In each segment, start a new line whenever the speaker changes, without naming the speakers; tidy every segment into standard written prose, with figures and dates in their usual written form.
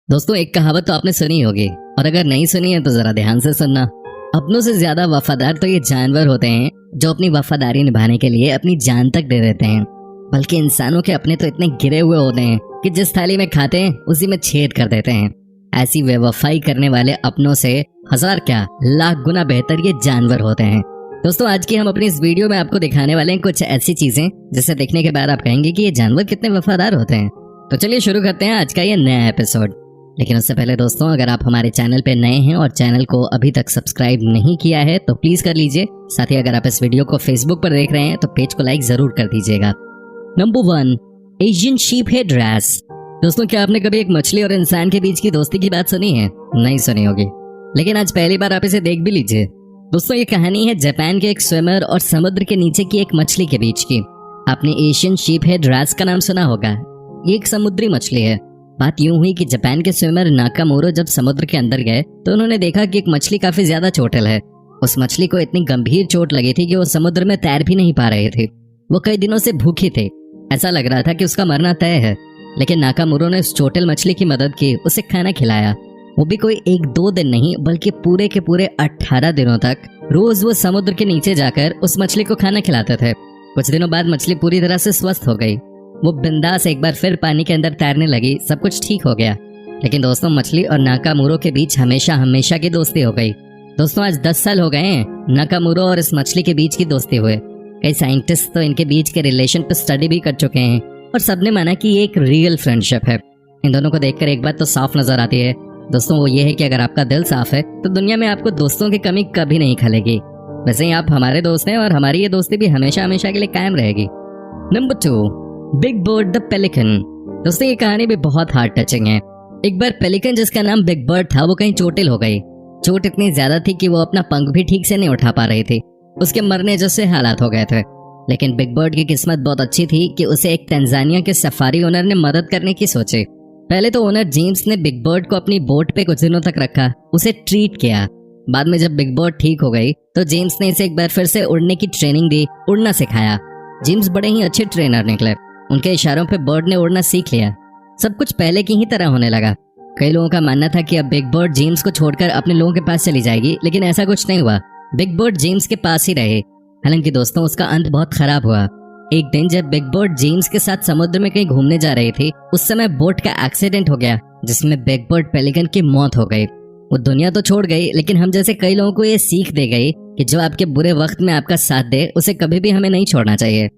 दोस्तों, एक कहावत तो आपने सुनी होगी, और अगर नहीं सुनी है तो जरा ध्यान से सुनना। अपनों से ज्यादा वफादार तो ये जानवर होते हैं जो अपनी वफादारी निभाने के लिए अपनी जान तक दे देते हैं। बल्कि इंसानों के अपने तो इतने गिरे हुए होते हैं कि जिस थाली में खाते हैं उसी में छेद कर देते हैं। ऐसी बेवफाई करने वाले अपनों से हजार क्या लाख गुना बेहतर ये जानवर होते हैं। दोस्तों, आज की हम अपनी इस वीडियो में आपको दिखाने वाले हैं कुछ ऐसी चीजें जिसे देखने के बाद आप कहेंगे कि ये जानवर कितने वफादार होते हैं। तो चलिए शुरू करते हैं आज का ये नया एपिसोड। लेकिन उससे पहले दोस्तों, अगर आप हमारे चैनल पे नए हैं और चैनल को अभी तक सब्सक्राइब नहीं किया है तो प्लीज कर लीजिए। साथ ही अगर आप इस वीडियो को फेसबुक पर देख रहे हैं तो पेज को लाइक जरूर कर दीजिएगा। नंबर 1, एशियन शीप हेड रैस। दोस्तों, क्या आपने कभी एक मछली और इंसान के बीच की दोस्ती की बात सुनी है? नहीं सुनी होगी, लेकिन आज पहली बार आप इसे देख भी लीजिए। दोस्तों, ये कहानी है जापान के एक स्विमर और समुद्र के नीचे की एक मछली के बीच की। आपने एशियन शीप हेड रैस का नाम सुना होगा। ये एक समुद्री मछली है। बात यूं हुई कि जापान के स्विमर नाकामोरो जब समुद्र के अंदर गए तो उन्होंने देखा कि एक मछली काफी ज्यादा चोटिल है। उस मछली को इतनी गंभीर चोट लगी थी कि वो समुद्र में तैर भी नहीं पा रहे थे। वो कई दिनों से भूखी थे। ऐसा लग रहा था कि उसका मरना तय है। लेकिन नाकामोरो ने उस चोटिल मछली की मदद की, उसे खाना खिलाया। वो भी कोई 1-2 दिन नहीं बल्कि पूरे के पूरे 18 दिनों तक रोज वो समुद्र के नीचे जाकर उस मछली को खाना खिलाते थे। कुछ दिनों बाद मछली पूरी तरह से स्वस्थ हो गई। वो बिंदास एक बार फिर पानी के अंदर तैरने लगी। सब कुछ ठीक हो गया। लेकिन दोस्तों, मछली और नाकामोरो के बीच हमेशा हमेशा की दोस्ती हो गई। दोस्तों, आज 10 साल हो गए हैं नाकामोरो और इस मछली के बीच की दोस्ती हुए। कई साइंटिस्ट तो इनके बीच के रिलेशन पर स्टडी भी कर चुके हैं और सबने माना कि ये एक रियल फ्रेंडशिप है। इन दोनों को देखकर एक बात तो साफ नजर आती है दोस्तों, वो ये है कि अगर आपका दिल साफ है तो दुनिया में आपको दोस्तों की कमी कभी नहीं खलेगी। वैसे ही आप हमारे दोस्त हैं और हमारी ये दोस्ती भी हमेशा हमेशा के लिए कायम रहेगी। Number 2, big bird the pelican. दोस्तों, ये कहानी भी बहुत हार्ट टचिंग है। एक बार पेलिकन, जिसका नाम बिग बर्ड था, वो कहीं चोटिल हो गई। चोट इतनी ज्यादा थी कि वो अपना पंख भी ठीक से नहीं उठा पा रही थी। उसके मरने जैसे हालात हो गए थे। लेकिन बिग बर्ड की किस्मत बहुत अच्छी थी कि उसे एक तंजानिया के सफारी ओनर ने मदद करने की सोची। पहले तो ओनर जेम्स ने बिग बर्ड को अपनी बोट पे कुछ दिनों तक रखा, उसे ट्रीट किया। बाद में जब बिग बर्ड ठीक हो गई तो जेम्स ने इसे एक बार फिर से उड़ने की ट्रेनिंग दी, उड़ना सिखाया। जेम्स बड़े ही अच्छे ट्रेनर निकले। उनके इशारों पे बर्ड ने उड़ना सीख लिया। सब कुछ पहले की ही तरह होने लगा। कई लोगों का मानना था कि अब बिग बर्ड जेम्स को छोड़कर अपने लोगों के पास चली जाएगी, लेकिन ऐसा कुछ नहीं हुआ। बिग बर्ड जेम्स के पास ही रहे। हालांकि दोस्तों, उसका अंत बहुत खराब हुआ। एक दिन जब बिग बर्ड जेम्स के साथ समुद्र में कहीं घूमने जा रही थी, उस समय बोट का एक्सीडेंट हो गया जिसमें बिग बर्ड पेलिकन की मौत हो गई। वो दुनिया तो छोड़ गई, लेकिन हम जैसे कई लोगों को ये सीख दे गई कि जो आपके बुरे वक्त में आपका साथ दे उसे कभी भी हमें नहीं छोड़ना चाहिए।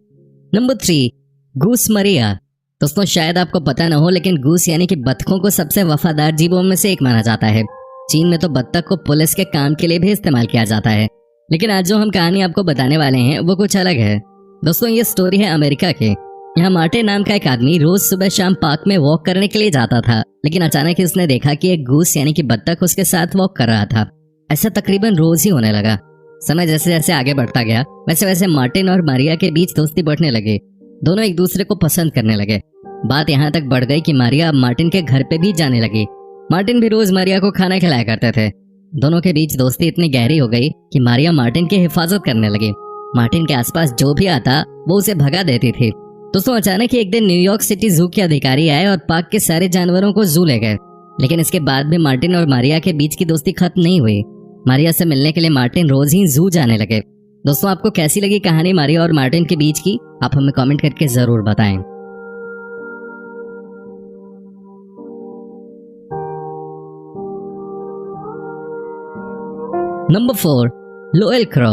नंबर 3, गूस मरिया। दोस्तों, शायद आपको पता न हो, लेकिन गूस यानी कि बत्तखों को सबसे वफादार जीवों में से एक माना जाता है। चीन में तो बत्तख को पुलिस के काम के लिए भी इस्तेमाल किया जाता है। लेकिन आज जो हम कहानी आपको बताने वाले हैं वो कुछ अलग है। दोस्तों, ये स्टोरी है अमेरिका की। यहाँ मार्टिन नाम का एक आदमी रोज सुबह शाम पार्क में वॉक करने के लिए जाता था। लेकिन अचानक ही उसने देखा कि एक गूस यानी कि बत्तख उसके साथ वॉक कर रहा था। ऐसा तकरीबन रोज ही होने लगा। समय जैसे जैसे आगे बढ़ता गया वैसे वैसे मार्टिन और मारिया के बीच दोस्ती बढ़ने लगी। दोनों एक दूसरे को पसंद करने लगे। बात यहाँ तक बढ़ गई कि मारिया अब मार्टिन के घर पे भी जाने लगी। मार्टिन भी रोज मारिया को खाना खिलाया करते थे। दोनों के बीच दोस्ती इतनी गहरी हो गई कि मारिया मार्टिन की हिफाजत करने लगी। मार्टिन के आसपास जो भी आता वो उसे भगा देती थी। दोस्तों, अचानक ही एक दिन न्यूयॉर्क सिटी जू के अधिकारी आए और पार्क के सारे जानवरों को जू ले गए। लेकिन इसके बाद भी मार्टिन और मारिया के बीच की दोस्ती खत्म नहीं हुई। मारिया से मिलने के लिए मार्टिन रोज ही जू जाने लगे। दोस्तों, आपको कैसी लगी कहानी मारिया और मार्टिन के बीच की? आप हमें कमेंट करके जरूर बताएं। Number 4, loyal crow.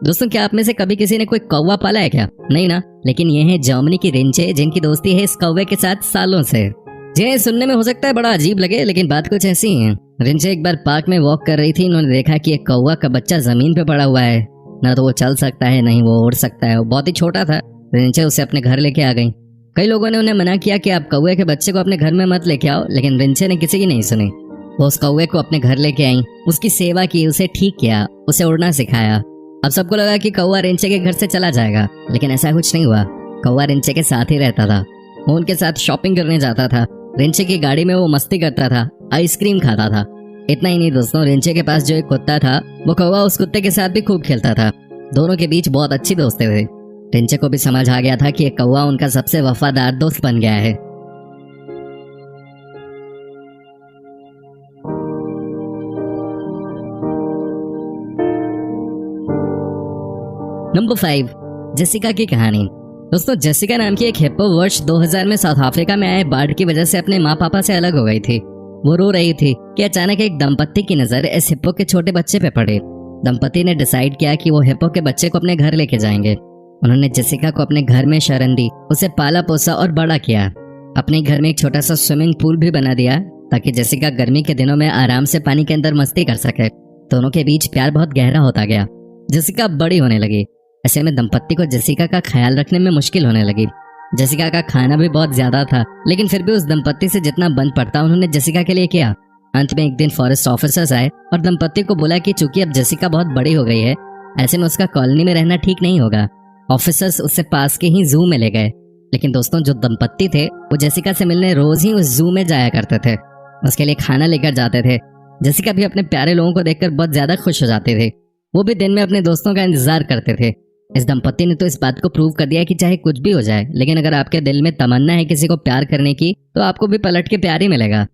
दोस्तों, क्या आप में से कभी किसी ने कोई कौवा पाला है क्या? नहीं ना। लेकिन ये है जर्मनी की रिंचे, जिनकी दोस्ती है इस कौवे के साथ सालों से। जी, सुनने में हो सकता है बड़ा अजीब लगे, लेकिन बात कुछ ऐसी ही है। रिंचे एक बार पार्क में वॉक कर रही थी। उन्होंने देखा कि एक कौवा का बच्चा जमीन पे पड़ा हुआ है। ना तो वो चल सकता है, नहीं वो उड़ सकता है। वो बहुत ही छोटा था। रिंचे उसे अपने घर लेके आ गई। कई लोगों ने उन्हें मना किया कि आप कौवे के बच्चे को अपने घर में मत लेके आओ, लेकिन रिंचे ने किसी की नहीं सुनी। वो उस कौवे को अपने घर लेके आई, उसकी सेवा की, उसे ठीक किया, उसे उड़ना सिखाया। अब सबको लगा कि कौवा रिंचे के घर से चला जाएगा, लेकिन ऐसा कुछ नहीं हुआ। कौवा रिंचे के साथ ही रहता था। वो उनके साथ शॉपिंग करने जाता था। रिंचे की गाड़ी में वो मस्ती करता था, आइसक्रीम खाता था। इतना ही नहीं दोस्तों, रिंचे के पास जो एक कुत्ता था वो कौवा उस कुत्ते के साथ भी खूब खेलता था। दोनों के बीच बहुत अच्छी दोस्ती थी। रिंचे को भी समझ आ गया था कि एक कौवा उनका सबसे वफादार दोस्त बन गया है। नंबर 5, जेसिका की कहानी। दोस्तों, जेसिका नाम की एक हिप्पो वर्ष 2000 में साउथ अफ्रीका में आए बाढ़ की वजह से अपने माँ पापा से अलग हो गई थी। वो रो रही थी कि अचानक एक दंपत्ति की नजर इस हिप्पो के छोटे बच्चे पे पड़ी। दंपत्ति ने डिसाइड किया कि वो हिप्पो के बच्चे को अपने घर लेके जाएंगे। उन्होंने जेसिका को अपने घर में शरण दी, उसे पाला पोसा और बड़ा किया। अपने घर में एक छोटा सा स्विमिंग पूल भी बना दिया ताकि जेसिका गर्मी के दिनों में आराम से पानी के अंदर मस्ती कर सके। दोनों के बीच प्यार बहुत गहरा होता गया। जेसिका बड़ी होने लगी। ऐसे में दंपत्ति को जेसिका का ख्याल रखने में मुश्किल होने लगी। जेसिका का खाना भी बहुत ज्यादा था, लेकिन फिर भी उस दंपत्ति से जितना बन पड़ता उन्होंने जेसिका के लिए किया। अंत में एक दिन फॉरेस्ट ऑफिसर्स आए और दंपत्ति को बोला कि चूंकि अब जेसिका बहुत बड़ी हो गई है, ऐसे में उसका कॉलोनी में रहना ठीक नहीं होगा। ऑफिसर्स उससे पास के ही जू में ले गए। लेकिन दोस्तों, जो दंपत्ति थे वो जेसिका से मिलने रोज ही उस जू में जाया करते थे। उसके लिए खाना लेकर जाते थे। जेसिका भी अपने प्यारे लोगों को देखकर बहुत ज्यादा खुश हो जाते थे। वो भी दिन में अपने दोस्तों का इंतजार करते थे। इस दंपत्ति ने तो इस बात को प्रूव कर दिया कि चाहे कुछ भी हो जाए, लेकिन अगर आपके दिल में तमन्ना है किसी को प्यार करने की, तो आपको भी पलट के प्यार ही मिलेगा।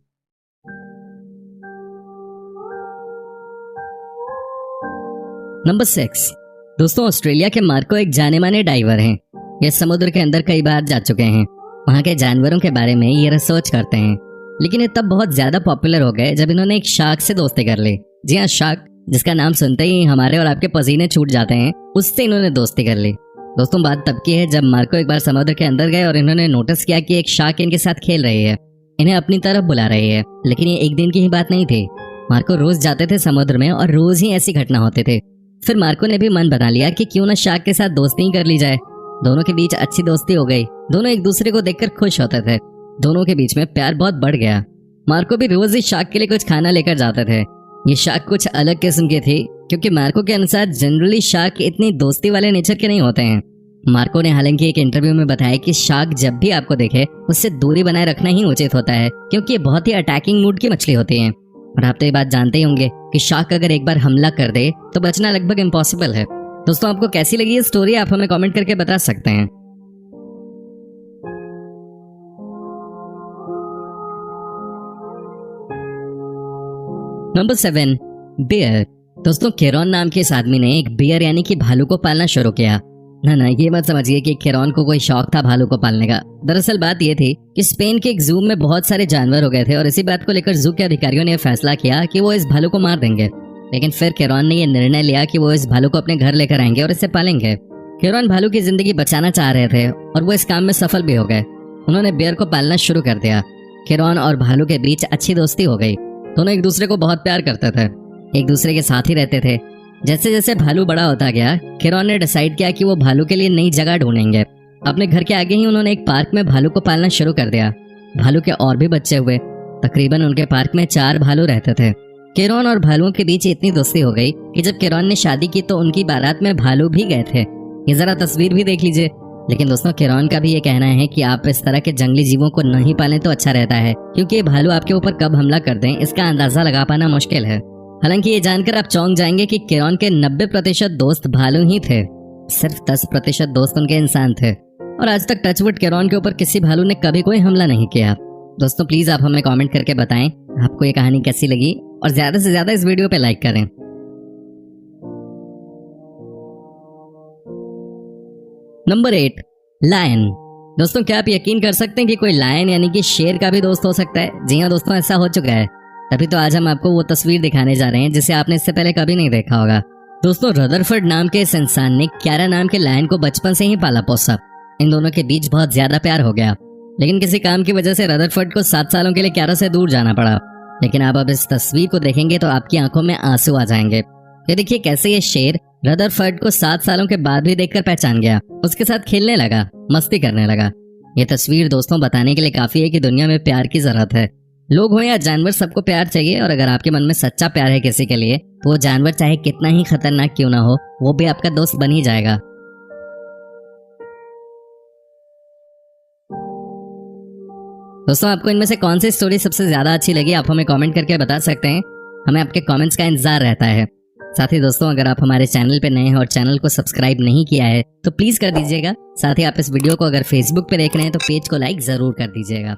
नंबर 6, दोस्तों, ऑस्ट्रेलिया के मार्को एक जाने माने डाइवर हैं। ये समुद्र के अंदर कई बार जा चुके हैं। वहाँ के जानवरों के बारे में ये रिसर्च करते हैं। लेकिन ये तब बहुत ज्यादा पॉपुलर हो गए जब इन्होंने एक शार्क से दोस्ती कर ली। जी हाँ, शार्क, जिसका नाम सुनते ही हमारे और आपके पसीने छूट जाते हैं, उससे इन्होंने दोस्ती कर ली। दोस्तों, बात तब की है जब मार्को एक बार समुद्र के अंदर गए और इन्होंने नोटिस किया कि एक शार्क इनके साथ खेल रही है, इन्हें अपनी तरफ बुला रही है। लेकिन ये एक दिन की ही बात नहीं थी। मार्को रोज जाते थे समुद्र में और रोज ही ऐसी घटना होते थे। फिर मार्को ने भी मन बना लिया कि क्यों ना शार्क के साथ दोस्ती ही कर ली जाए। दोनों के बीच अच्छी दोस्ती हो गई। दोनों एक दूसरे को देखकर खुश होते थे। दोनों के बीच में प्यार बहुत बढ़ गया। मार्को भी रोज ही शार्क के लिए कुछ खाना लेकर जाते थे। ये शार्क कुछ अलग किस्म के थे, क्योंकि मार्को के अनुसार जनरली शार्क इतनी दोस्ती वाले नेचर के नहीं होते हैं। मार्को ने हालांकि एक इंटरव्यू में बताया कि शार्क जब भी आपको देखे उससे दूरी बनाए रखना ही उचित होता है, क्योंकि ये बहुत ही अटैकिंग मूड की मछली होती है। और आप तो ये बात जानते ही होंगे कि शार्क अगर एक बार हमला कर दे तो बचना लगभग इम्पॉसिबल है। दोस्तों, आपको कैसी लगी ये स्टोरी, आप हमें कमेंट करके बता सकते हैं। Number 7, beer. दोस्तों, केरॉन नाम के इस आदमी ने एक बियर यानी कि भालू को पालना शुरू किया। ना, ये मत समझिए कि केरॉन को कोई शौक था भालू को पालने का। दरअसल बात ये थी कि स्पेन के एक जू में बहुत सारे जानवर हो गए थे और इसी बात को लेकर जू के अधिकारियों ने फैसला किया कि वो इस भालू को मार देंगे। लेकिन फिर केरॉन ने यह निर्णय लिया कि वो इस भालू को अपने घर लेकर आएंगे और इसे पालेंगे। केरॉन भालू की जिंदगी बचाना चाह रहे थे और वो इस काम में सफल भी हो गए। उन्होंने बियर को पालना शुरू कर दिया। केरॉन और भालू के बीच अच्छी दोस्ती हो गई। दोनों एक दूसरे को बहुत प्यार करते थे, एक दूसरे के साथ ही रहते थे। जैसे जैसे भालू बड़ा होता गया, केरॉन ने डिसाइड किया कि वो भालू के लिए नई जगह ढूंढेंगे। अपने घर के आगे ही उन्होंने एक पार्क में भालू को पालना शुरू कर दिया। भालू के और भी बच्चे हुए। तकरीबन उनके पार्क में 4 भालू रहते थे। केरॉन और भालुओं के बीच इतनी दोस्ती हो गई कि जब केरॉन ने शादी की तो उनकी बारात में भालू भी गए थे। ये जरा तस्वीर भी देख लीजिए। लेकिन दोस्तों, केरॉन का भी ये कहना है कि आप इस तरह के जंगली जीवों को नहीं पालें तो अच्छा रहता है, क्योंकि ये भालू आपके ऊपर कब हमला कर दें इसका अंदाजा लगा पाना मुश्किल है। हालांकि ये जानकर आप चौंक जाएंगे कि केरॉन के 90% दोस्त भालू ही थे। सिर्फ 10% दोस्त उनके इंसान थे। और आज तक टचवुड केरॉन के ऊपर किसी भालू ने कभी कोई हमला नहीं किया। दोस्तों, प्लीज आप हमें कमेंट करके बताएं आपको ये कहानी कैसी लगी और ज्यादा से ज्यादा इस वीडियो पे लाइक करें। Number 8, lion. दोस्तों, क्या आप यकीन कर सकते हैं कि कोई लायन यानी कि शेर का भी दोस्त हो सकता है? जी हाँ दोस्तों, ऐसा हो चुका है। तभी तो आज हम आपको वो तस्वीर दिखाने जा रहे हैं जिसे आपने इससे पहले कभी नहीं देखा होगा। दोस्तों, रदरफोर्ड नाम के इस इंसान ने क्यारा नाम के लायन को बचपन से ही पाला पोसा। इन दोनों के बीच बहुत ज्यादा प्यार हो गया। लेकिन किसी काम की वजह से रदरफोर्ड को 7 सालों के लिए क्यारा से दूर जाना पड़ा। लेकिन आप अब इस तस्वीर को देखेंगे तो आपकी आंखों में आंसू आ जाएंगे। ये देखिए कैसे ये शेर रदरफोर्ड को 7 सालों के बाद भी देखकर पहचान गया, उसके साथ खेलने लगा, मस्ती करने लगा। ये तस्वीर दोस्तों बताने के लिए काफी है कि दुनिया में प्यार की जरूरत है। लोग हो या जानवर, सबको प्यार चाहिए। और अगर आपके मन में सच्चा प्यार है किसी के लिए, तो वो जानवर चाहे कितना ही खतरनाक क्यों ना हो, वो भी आपका दोस्त बन ही जाएगा। दोस्तों, आपको इनमें से कौन सी स्टोरी सबसे ज्यादा अच्छी लगी, आप हमें कमेंट करके बता सकते हैं। हमें आपके कमेंट्स का इंतजार रहता है। साथ ही दोस्तों, अगर आप हमारे चैनल पे नए हैं और चैनल को सब्सक्राइब नहीं किया है तो प्लीज कर दीजिएगा। साथ ही आप इस वीडियो को अगर फेसबुक पे देख रहे हैं तो पेज को लाइक जरूर कर दीजिएगा।